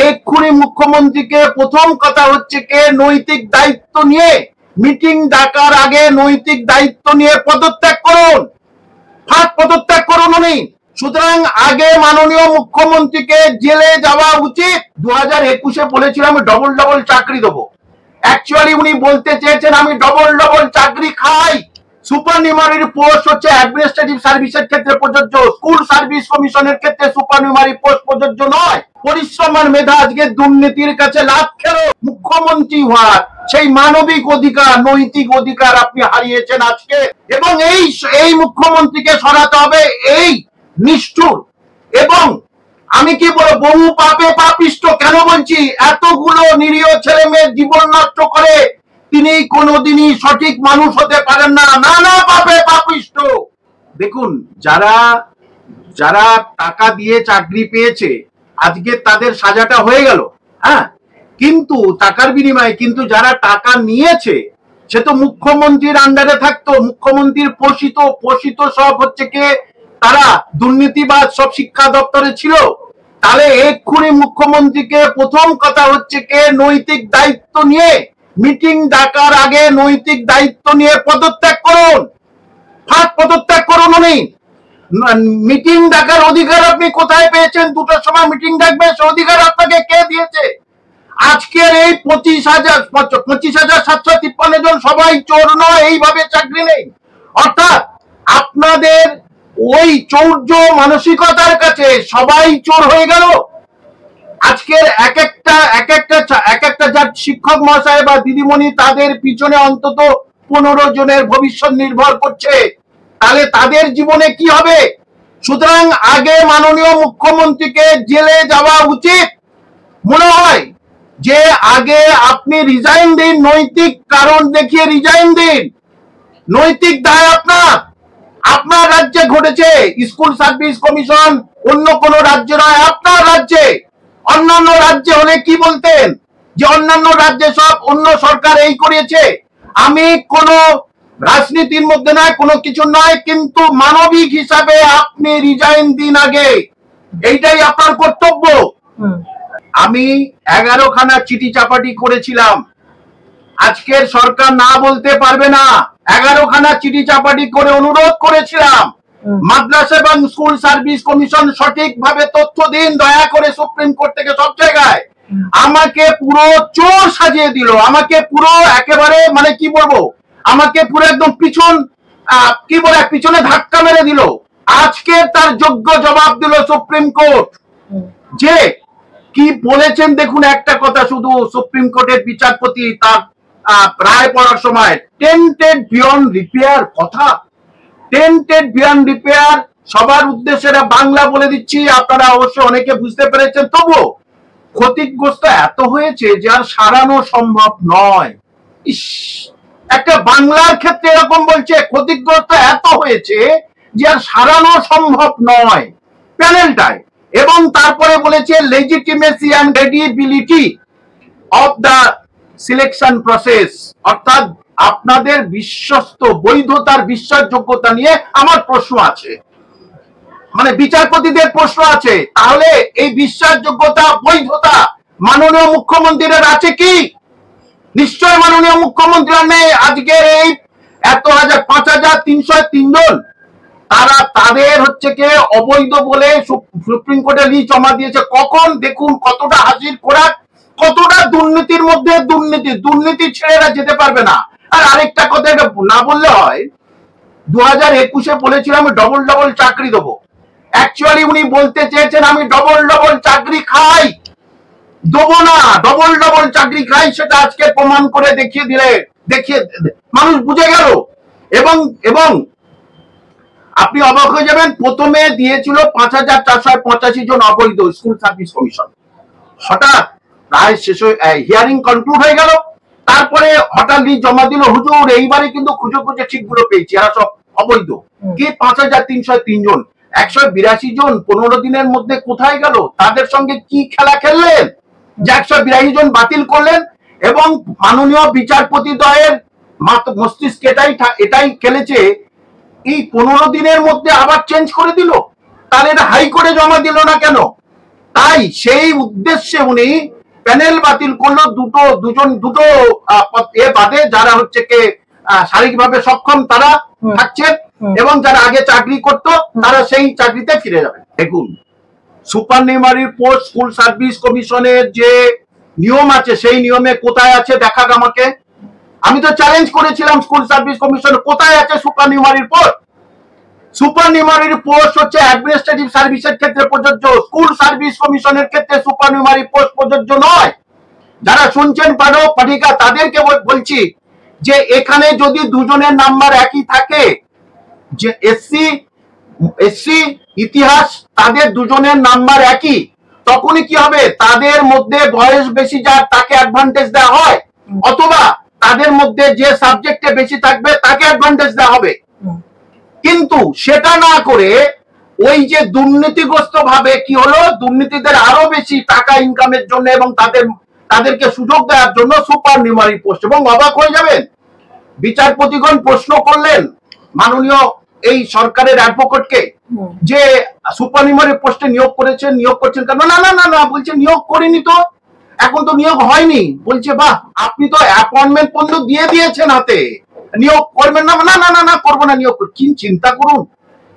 এক্ষুনি মুখ্যমন্ত্রীকে প্রথম কথা হচ্ছে কে নৈতিক দায়িত্ব নিয়ে মিটিং ডাকার আগে নৈতিক দায়িত্ব নিয়ে পদত্যাগ করুন, পদত্যাগ করুন উনি। সুতরাং আগে মাননীয় মুখ্যমন্ত্রীকে জেলে যাওয়া উচিত। 2021-এ বলেছিলাম আমি ডবল ডবল চাকরি দেবো, অ্যাকচুয়ালি উনি বলতে চেয়েছেন আমি ডবল ডবল চাকরি খাই। সুপারনিউমারি পোস্ট হচ্ছে অ্যাডমিনিস্ট্রেটিভ সার্ভিসের ক্ষেত্রে প্রযোজ্য, স্কুল সার্ভিস কমিশনের ক্ষেত্রে সুপারনিউমারি পোস্ট প্রযোজ্য নয়। পরিশ্রম আর মেধা আজকে দুর্নীতির কাছে লাভ খেলো। মুখ্যমন্ত্রী হওয়ার সেই মানবিক অধিকার, নৈতিক অধিকার আপনি হারিয়েছেন আজকে, এবং এই মুখ্যমন্ত্রীকে সরাতে হবে। এই নিষ্ঠুর এবং আমি কি বলবো বহু পাপে পাপিষ্ট। কেন বলছি, এতগুলো নিরীহ ছেলে মেয়ের জীবন নষ্ট করে তিনি কোনোদিনই সঠিক মানুষ হতে পারেন না, নানা পাপে পাপিষ্ট। দেখুন, যারা যারা টাকা দিয়ে চাকরি পেয়েছে আজকে তাদের সাজাটা হয়ে গেল, হ্যাঁ, কিন্তু টাকার বিনিময়ে কিন্তু যারা টাকা নিয়েছে সে তো মুখ্যমন্ত্রীর আন্ডারে থাকতো, মুখ্যমন্ত্রীর পোষিত সব হচ্ছে কে তারা দুর্নীতিবাজ সব শিক্ষা দপ্তরে ছিল। তাহলে এক্ষুনি মুখ্যমন্ত্রীকে প্রথম কথা হচ্ছে কে নৈতিক দায়িত্ব নিয়ে মিটিং ডাকার আগে নৈতিক দায়িত্ব নিয়ে পদত্যাগ করুন, পদত্যাগ করুন উনি। মিটিং ডাকার অধিকার আপনি কোথায় পেয়েছেন? 2টার সময় মিটিং ডাকবে, সে অধিকার আপনাকে কে দিয়েছে? আজকের এই 25,753 জন সবাই চোর নয়, এইভাবে চাকরি নেই। অর্থাৎ আপনাদের ওই চৌর্য মানসিকতার কাছে সবাই চোর হয়ে গেল। আজকের এক একটা যার শিক্ষক মহাশয় বা দিদিমণি তাদের পিছনে অন্তত 15 জনের ভবিষ্যৎ নির্ভর করছে, তাহলে তাদের জীবনে কি হবে? সুতরাং আগে মাননীয় মুখ্যমন্ত্রীকে জেলে যাওয়া উচিত। মনে হয় যে আগে আপনি রিজাইন দিন, নৈতিক কারণ দেখিয়ে রিজাইন দিন। নৈতিক দায় আপনার রাজ্যে ঘটেছে, স্কুল সার্ভিস কমিশন অন্য কোন রাজ্য নয়, আপনার রাজ্যে। অন্যান্য রাজ্যে হলে কি বলতেন যে অন্যান্য রাজ্যে সব অন্য সরকার এই করেছে। আমি কোন রাজনীতির মধ্যে নয়, কোনো কিছু নয়, কিন্তু মানবিক হিসাবে আপনি রিজাইন দিন আগে, এইটাই আপনার কর্তব্য। আমি 11খানা চিঠি চাপাটি করেছিলাম, আজকের সরকার না বলতে পারবে না। 11খানা চিঠি চাপাটি করে অনুরোধ করেছিলাম মাদ্রাসা এবং স্কুল সার্ভিস কমিশন সঠিকভাবে তথ্য দিন দয়া করে, সুপ্রিম কোর্ট থেকে সব জায়গায়। আমাকে পুরো চোর সাজিয়ে দিল, আমাকে পুরো একেবারে মানে কি বলবো, আমাকে পুরো একদম পিছনে ধাক্কা মেরে দিল। আজকে তার যোগ্য জবাব দিল সুপ্রিম কোর্ট। যে কি বলেছেন দেখুন, একটা কথা শুধু সুপ্রিম কোর্টের বিচারপতি তার রায় পড়ার সময়, টেন্টেড বিয়ন্ড রিপেয়ার কথা, টেন্টেড বিয়ন্ড রিপেয়ার। সবার উদ্দেশ্যে বাংলা বলে দিচ্ছি, আপনারা অবশ্য অনেকে বুঝতে পেরেছেন, তবুও ক্ষতিগ্রস্ত এত হয়েছে যে আর সারানো সম্ভব নয়। ইস, একটা বাংলার ক্ষেত্রে এরকম বলছে, ক্ষতিগ্রস্ত এত হয়েছে যে আর সারানো সম্ভব নয় প্যানেলটায়। এবং তারপরে বলেছে legitimacy and credibility of the selection process, অর্থাৎ আপনাদের বিশ্বস্ত বৈধতার বিশ্বাসযোগ্যতা নিয়ে আমার প্রশ্ন আছে, মানে বিচারপতিদের প্রশ্ন আছে। তাহলে এই বিশ্বাসযোগ্যতা বৈধতা মাননীয় মুখ্যমন্ত্রীর আছে কি? নিশ্চয় মাননীয় মুখ্যমন্ত্রী নেই। আজকের এই 5,303 জন তাদের হচ্ছে কে অবৈধ বলে সুপ্রিম কোর্টে লিস্ট জমা দিয়েছে। কখন দেখুন কতটা হাসির খোরাক, কতটা দুর্নীতির মধ্যে দুর্নীতি ছেড়ে যেতে পারবে না। আর আরেকটা কথা না বললে হয়, 2021-এ বলেছিলাম আমি ডবল ডবল চাকরি দেবো, অ্যাকচুয়ালি উনি বলতে চেয়েছেন আমি ডবল ডবল চাকরি খাই। দেবো না, ডবল ডবল চাকরি খাই, সেটা আজকে প্রমাণ করে দেখিয়ে মানুষ বুঝে গেল। এবং আপনি অবাক হয়ে যাবেন, প্রথমে দিয়েছিল 5,485 জন অবৈধ স্কুল সার্ভিস কমিশন, হঠাৎ রায় শেষ হয়ে হিয়ারিং কনক্লুড হয়ে গেল, তারপরে হঠাৎ লিস্ট জমা দিল, হুজুর এইবারে কিন্তু খুঁজে ঠিকগুলো পেয়েছি, এরা সব অবৈধ। কি 5,303 জন, 182 জন 15 দিনের মধ্যে কোথায় গেল? তাদের সঙ্গে কি খেলা খেললেন যে 182 জন বাতিল করলেন? এবং মাননীয় বিচারপতি দ্বয়ের মস্তিষ্ক এটাই খেলেছে, এই 15 দিনের মধ্যে আবার চেঞ্জ করে দিল। তাহলে এটা হাইকোর্টে জমা দিল না কেন? তাই সেই উদ্দেশ্যে উনি প্যানেল বাতিল করলো দুটো এ বাদে, যারা হচ্ছে কে শারীরিকভাবে সক্ষম তারা থাকছেন এবং যারা আগে চাকরি করতো তারা সেই চাকরিতে ফিরে যাবে। দেখুন, সুপারনিউমারি পোস্ট স্কুল সার্ভিস কমিশনের যে নিয়ম আছে সেই নিয়মে কোথায় আছে দেখাক আমাকে। আমি তো চ্যালেঞ্জ করেছিলাম স্কুল সার্ভিস কমিশন কোথায় আছে সুপারনিউমারির পোস্ট। সুপারনিউমারির পোস্ট হচ্ছে অ্যাডমিনিস্ট্রেটিভ সার্ভিসের ক্ষেত্রে প্রযোজ্য, স্কুল সার্ভিস কমিশনের ক্ষেত্রে সুপারনিউমারি পোস্ট প্রযোজ্য নয়। যারা শুনছেন পাঠক পাঠিকা তাদেরকে বলছি যে এখানে যদি দুজনের নাম্বার একই থাকে, যে এসসি ইতিহাস তাদের দুজনের নাম্বার একই, তখনই কি হবে, তাদের মধ্যে বয়স বেশি যার তাকে অ্যাডভান্টেজ দেওয়া হয়, অথবা তাদের মধ্যে যে সাবজেক্টে বেশি থাকবে তাকে অ্যাডভান্টেজ দেওয়া হবে। কিন্তু সেটা না করে ওই যে দুর্নীতিগ্রস্ত ভাবে কি হলো, দুর্নীতিদের আরো বেশি টাকা ইনকামের জন্য এবং তাদেরকে সুযোগ দেওয়ার জন্য সুপারনিউমারি পোস্ট। এবং অবাক হয়ে যাবেন, বিচারপতিগণ প্রশ্ন করলেন মাননীয় এই সরকারের অ্যাডভোকেটকে যে সুপারনিউমারি পোস্টে নিয়োগ করছেন কেন? না না না না, বলছে নিয়োগ করিনি তো, এখন তো নিয়োগ হয়নি। বলছে বাহ, আপনি তো অ্যাপয়েন্টমেন্ট পর্যন্ত দিয়ে দিয়েছেন হাতে, নিয়োগ করবেন না? না না না না, করবো না, নিয়োগ। চিন্তা করুন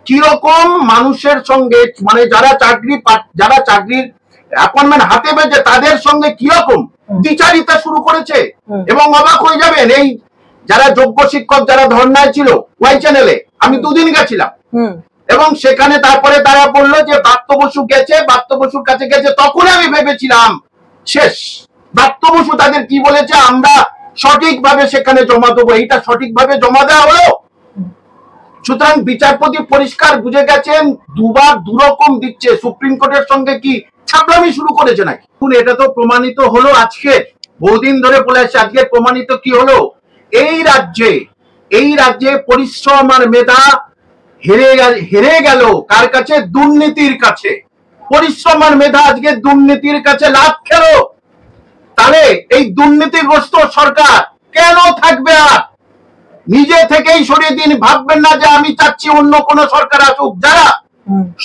কিরকম মানুষের সঙ্গে, মানে যারা চাকরির অ্যাপয়েন্টমেন্ট হাতে পেয়েছে তাদের সঙ্গে কিরকম দ্বিচারিতা শুরু করেছে। এবং অবাক হয়ে যাবেন, এই যারা যোগ্য শিক্ষক যারা ধর্নায় ছিল ওয়াই চ্যানেলে, আমি দুদিন গেছিলাম এবং সেখানে তারপরে তারা বললো যে ব্রাত্য বসু গেছে, ব্রাত্য বসুর কাছে গেছে, তখন আমি ভেবেছিলাম শেষ। ব্রাত্য বসু তাদের কি বলেছে, আমরা সঠিকভাবে সেখানে জমা দেবো, এইটা সঠিকভাবে জমা দেওয়া হলো। সুতরাং বিচারপতি পরিষ্কার বুঝে গেছেন দুবার দুরকম দিচ্ছে, সুপ্রিম কোর্টের সঙ্গে কি ছাপলামি শুরু করেছে নাকি। এটা তো প্রমাণিত হলো আজকে, বহুদিন ধরে বলে আসছে, আজকে প্রমাণিত কি হলো, এই রাজ্যে পরিশ্রম আর মেধা হেরে গেল কার কাছে? দুর্নীতির কাছে। পরিশ্রম আর মেধা আজকে দুর্নীতির কাছে লাভ খেলো। তাহলে এই দুর্নীতিগ্রস্ত সরকার কেন থাকবে? আর নিজে থেকেই সরিয়ে দিন, ভাববেন না যে আমি চাচ্ছি অন্য কোন সরকার আসুক যারা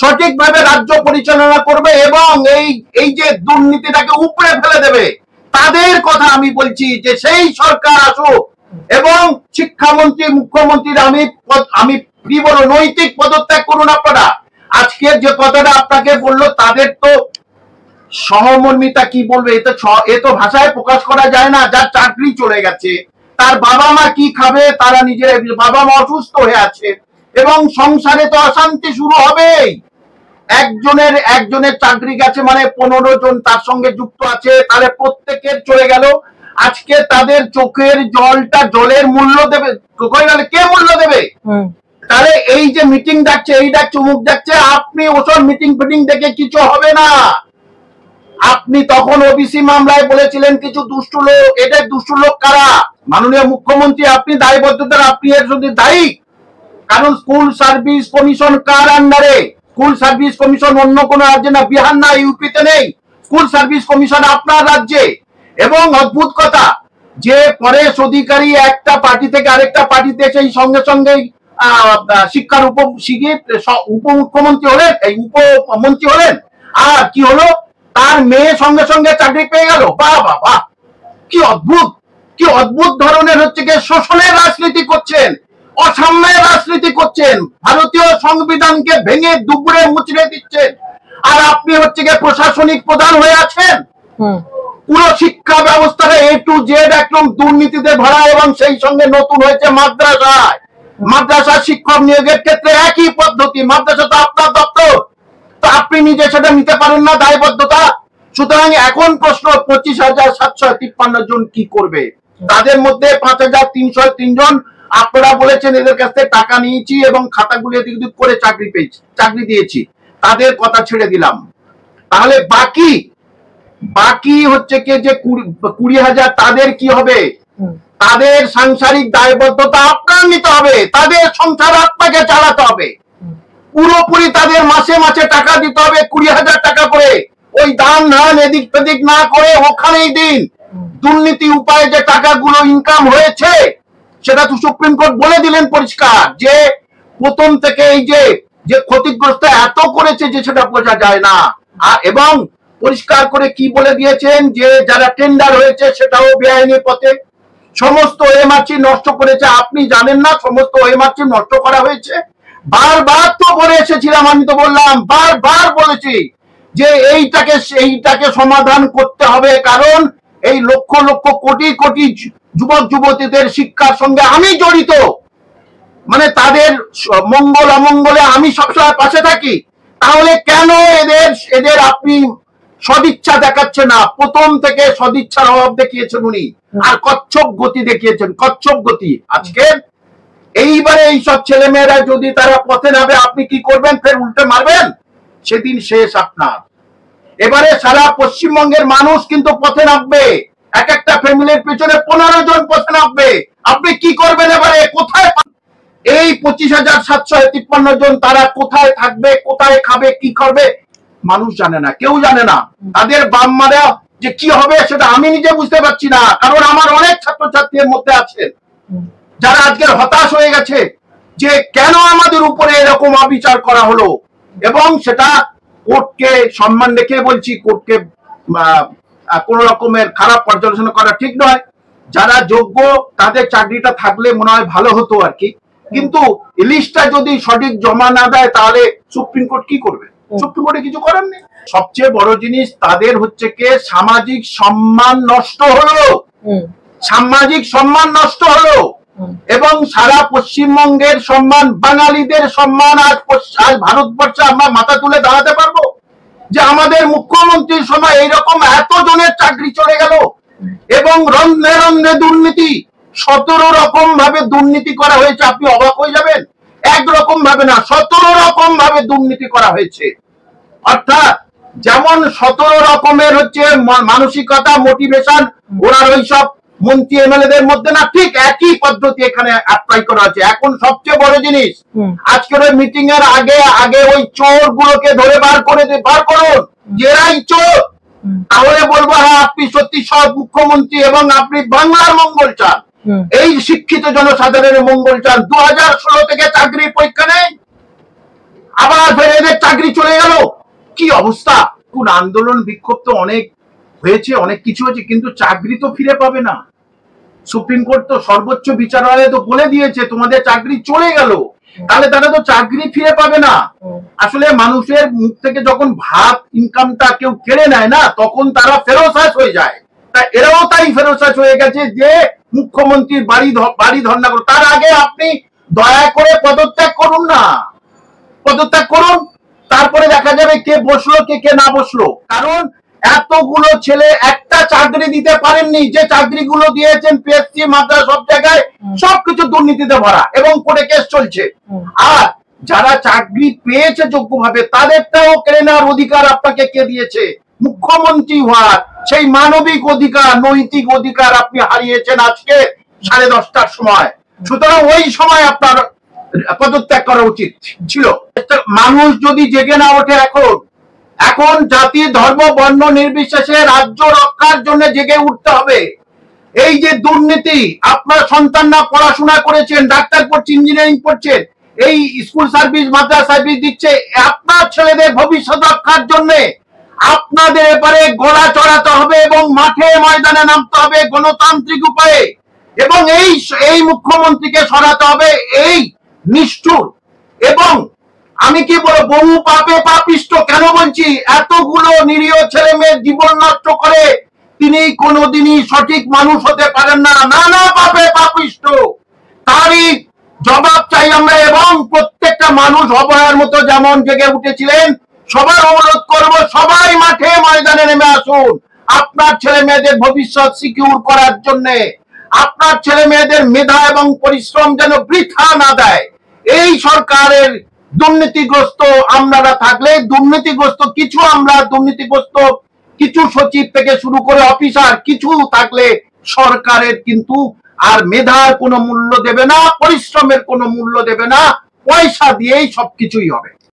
সঠিকভাবে রাজ্য পরিচালনা করবে এবং এই যে দুর্নীতিটাকে উপড়ে ফেলে দেবে, তাদের কথা আমি বলছি যে সেই সরকার আসুক। এবং শিক্ষামন্ত্রী মুখ্যমন্ত্রীর আমি কি বলবো, নৈতিক পদত্যাগ করুন আপনারা। আজকে যে কথাটা আপনাকে বললো, তাদের তো সহমর্মিতা কি বলবে, এ তো ভাষায় প্রকাশ করা যায় না। যার চাকরি চলে গেছে, তার বাবা মা কি খাবে, তারা নিজের বাবা মা অসুস্থ হয়ে আছে এবং সংসারে তো অশান্তি শুরু হবেই। একজনের চাকরি গেছে মানে 15 জন তার সঙ্গে যুক্ত আছে, তাহলে প্রত্যেকের চলে গেল। আজকে তাদের চোখের জলের মূল্য দেবে কে? মূল্য দেবে? তাহলে এই যে মিটিং ডাকছে, এই ডাকছে, অমুক ডাকছে, আপনি ওসব মিটিং ফিটিং দেখে কিছু হবে না। আপনি তখন ওবিসি মামলায় বলেছিলেন কিছু দুষ্টু লোক, এটা দুষ্টু লোক কারা? মাননীয় মুখ্যমন্ত্রী, আপনি দায়বদ্ধতার, আপনি এর জন্য দায়ী। কারণ স্কুল সার্ভিস কমিশন কার আন্ডারে? স্কুল সার্ভিস কমিশন অন্য কোন রাজ্যে না, বিহার না ইউপিতে নেই, স্কুল সার্ভিস কমিশন আপনার রাজ্যে। এবং অদ্ভুত কথা যে পরেশ অধিকারী একটা পার্টি থেকে আরেকটা পার্টিতে সেই সঙ্গে সঙ্গে শিক্ষার উপমুখ্যমন্ত্রী হলেন, এই উপমন্ত্রী হলেন, আর কি হলো, তার মেয়ে সঙ্গে সঙ্গে চাকরি পেয়ে গেল। বাহ বাহ বাহ, কি অদ্ভুত ধরনের হচ্ছে গিয়ে শোষণের রাজনীতি করছেন, অসাম্যের রাজনীতি করছেন, ভারতীয় সংবিধানকে ভেঙে দুপুরে মুচড়ে দিচ্ছেন। আর আপনি হচ্ছে গিয়ে প্রশাসনিক প্রধান হয়ে আছেন। পুরো শিক্ষা ব্যবস্থাটা A to Z একদম দুর্নীতিতে ভরা। এবং সেই সঙ্গে নতুন হয়েছে মাদ্রাসা শিক্ষক নিয়োগের ক্ষেত্রে একই পদ্ধতি। মাদ্রাসা তো আপনার দপ্তর, তো আপনি নিজে সেটা নিতে পারেন না দায়বদ্ধতা। সুতরাং এখন প্রশ্ন, 25,753 জন কি করবে? তাদের মধ্যে 5,303 জন আপনারা বলেছেন এদের কাছ থেকে টাকা নিয়েছি এবং খাতাগুলো এদিক ওদিক করে চাকরি দিয়েছি, তাদের কথা ছেড়ে দিলাম। তাহলে বাকি হচ্ছে কি যে 20,000, তাদের কি হবে? তাদের সাংসারিক দায়বদ্ধতা আপনার নিতে হবে, তাদের সংসার আপনাকে চালাতে হবে, পুরোপুরি তাদের মাসে মাসে টাকা দিতে হবে, 20,000 টাকা করে। ওই দান ধান এদিক সেদিক না করে ওখানেই দিন। দুর্নীতি উপায়ে যে টাকাগুলো ইনকাম হয়েছে সেটা তো সুপ্রিম কোর্ট বলে দিলেন পরিষ্কার, যে প্রথম থেকে এই যে ক্ষতিগ্রস্ত এত করেছে যে সেটা বোঝা যায় না। এবং পরিষ্কার করে কি বলে দিয়েছেন যে যারা টেন্ডার হয়েছে সেটাও বেআইনি পথে, সমস্ত ওএমআরসি নষ্ট করেছে। আপনি জানেন না সমস্ত ওএমআরসি নষ্ট করা হয়েছে? বারবার তো বলে এসেছিলাম, আমি তো বললাম, বারবার বলেছি যে এইটাকে সমাধান করতে হবে, কারণ এই লক্ষ লক্ষ কোটি কোটি যুবক যুবতীদের শিক্ষার সঙ্গে আমি জড়িত, মানে তাদের মঙ্গল অমঙ্গলে আমি সবসময় পাশে থাকি। তাহলে কেন এদের আপনি সদিচ্ছা দেখাচ্ছেন না? প্রথম থেকে সদিচ্ছার অভাব দেখিয়েছেন উনি, আর কচ্ছপ গতি দেখিয়েছেন, কচ্ছপ গতি। আজকে এইবারে এইসব ছেলে মেয়েরা যদি তারা পথে নামে, আপনি কি করবেন? ফের উল্টে মারবেন? সেদিন শেষ আপনার। এবারে সারা পশ্চিমবঙ্গের মানুষ কিন্তু পথে নামবে, এক একটা ফ্যামিলির পেছনে 15 জন পথে নামবে। আপনি কি করবেন এবারে? কোথায় এই 25,753 জন তারা কোথায় থাকবে, কোথায় খাবে, কি করবে? মানুষ জানে না, কেউ জানে না। তাদের বাম মারা যে কি হবে সেটা আমি নিজে বুঝতে পারছি না, কারণ আমার অনেক ছাত্রছাত্রীর মধ্যে আছে যারা আজকের হতাশ হয়ে গেছে যে কেন আমাদের উপরে এরকম অবিচার করা হলো। এবং সেটা কোর্টকে সম্মান রেখে বলছি, কোর্টকে কোন রকমের খারাপ পর্যালোচনা করা ঠিক নয়। যারা যোগ্য তাদের চাকরিটা থাকলে মনে হয় ভালো হতো আর কি, কিন্তু লিস্টটা যদি সঠিক জমা না দেয় তাহলে সুপ্রিম কোর্ট কি করবে? সুপ্রিম কোর্টে কিছু করার নেই। সবচেয়ে বড় জিনিস তাদের হচ্ছে কি সামাজিক সম্মান নষ্ট হলো, সামাজিক সম্মান নষ্ট হলো, এবং সারা পশ্চিমবঙ্গের সম্মান, বাঙালিদের সম্মান আজ ভারতবর্ষে আমরা মাথা তুলে দাঁড়াতে পারবো যে আমাদের মুখ্যমন্ত্রীর সময় এইরকম এত জনের চাকরি চলে গেল, এবং রন্ধে রন্ধে দুর্নীতি, 17 রকম ভাবে দুর্নীতি করা হয়েছে। আপনি অবাক হয়ে যাবেন, একরকম ভাবে না, 17 রকম ভাবে দুর্নীতি করা হয়েছে। অর্থাৎ যেমন 17 রকমের হচ্ছে মানসিকতা, মোটিভেশন ওনার ওইসব মন্ত্রী এমএলএদের মধ্যে না, ঠিক একই পদ্ধতি এখানে অ্যাপ্লাই করা আছে। এখন সবচেয়ে বড় জিনিস, আজকের ওই মিটিং এর আগে ওই চোর গুলোকে ধরে বার করুন, যেরাই চোর, তাহলে বলবো হ্যাঁ আপনি সত্যি সৎ মুখ্যমন্ত্রী এবং আপনি বাংলার মঙ্গল চান, এই শিক্ষিত জনসাধারণের মঙ্গল চান। 2016 থেকে চাকরি পরীক্ষা নেই, আবার ফের এদের চাকরি চলে গেল, কি অবস্থা! কোন আন্দোলন বিক্ষোভ তো অনেক হয়েছে, অনেক কিছু হয়েছে, কিন্তু চাকরি তো ফিরে পাবে না। সুপ্রিম কোর্ট তো সর্বোচ্চ বিচারালয় তো বলে দিয়েছে তোমাদের চাকরি চলে গেল, তাহলে তারা তো চাকরি ফিরে পাবে না। আসলে মানুষের মুখ থেকে যখন ভাত ইনকামটা কেউ কেড়ে নেয় না, তখন তারা ফেরোসাস হয়ে যায়। তা এরাও তাই ফেরোসাস হয়ে গেছে যে মুখ্যমন্ত্রীর বাড়ি ধর্ণা করো। তার আগে আপনি দয়া করে পদত্যাগ করুন না, পদত্যাগ করুন, তারপরে দেখা যাবে কে বসলো কে না বসলো। কারণ এতগুলো ছেলে একটা চাকরি দিতে পারেননি, যে চাকরিগুলো দিয়েছেন পিএসসি, মাদ্রাস, সব জায়গায় সবকিছু দুর্নীতিতে ভরা এবং কোর্টে কেস চলছে। আর যারা চাকরি পেয়েছে যোগ্যভাবে তাদেরটাও কেড়ে নেওয়ার অধিকার আপনাকে কে দিয়েছে? মুখ্যমন্ত্রী হওয়ার সেই মানবিক অধিকার, নৈতিক অধিকার আপনি হারিয়েছেন আজকে 10:30টার সময়। সুতরাং ওই সময় আপনার পদত্যাগ করা উচিত ছিল। মানুষ যদি জেগে না ওঠে এখন জাতি, ধর্ম, বর্ণ নির্বিশেষে রাজ্য রক্ষার জন্য জেগে উঠতে হবে। এই যে দুর্নীতি, আপনার সন্তানরা পড়াশোনা করেছেন, ডাক্তার পড়ছে, ইঞ্জিনিয়ারিং পড়ছে, এই স্কুল সার্ভিস, মাদ্রাসা সার্ভিস দিচ্ছে, আপনার ছেলেদের ভবিষ্যৎ রক্ষার জন্য আপনাদের এবারে গলা চড়াতে হবে এবং মাঠে ময়দানে নামতে হবে গণতান্ত্রিক উপায়ে, এবং এই মুখ্যমন্ত্রীকে সরাতে হবে এই নিষ্ঠুর এবং আমি কি বলবো বহু পাপে পাপিষ্ট। কেন বলছি? এতগুলো নিরীহ ছেলে মেয়ের জীবন নষ্ট করে তিনি কোনোদিনই সঠিক মানুষ হতে পারেন না, নানা পাপে পাপিষ্ট। তারই জবাব চাই আমরা, এবং প্রত্যেকটা মানুষ অবহেলার মতো যেমন জেগে উঠেছিলেন, সবার অনুরোধ করবো সবাই মাঠে ময়দানে নেমে আসুন আপনার ছেলে মেয়েদের ভবিষ্যৎ সিকিউর করার জন্য। আপনার ছেলে মেয়েদের মেধা এবং পরিশ্রম যেন বৃথা না দেয়। এই সরকারের দুর্নীতিগ্রস্ত আমরা থাকলে, দুর্নীতিগ্রস্ত কিছু সচিব থেকে শুরু করে অফিসার কিছু থাকলে সরকারের কিন্তু আর মেধার কোনো মূল্য দেবে না, পরিশ্রমের কোনো মূল্য দেবে না, পয়সা দিয়েই সবকিছুই হবে।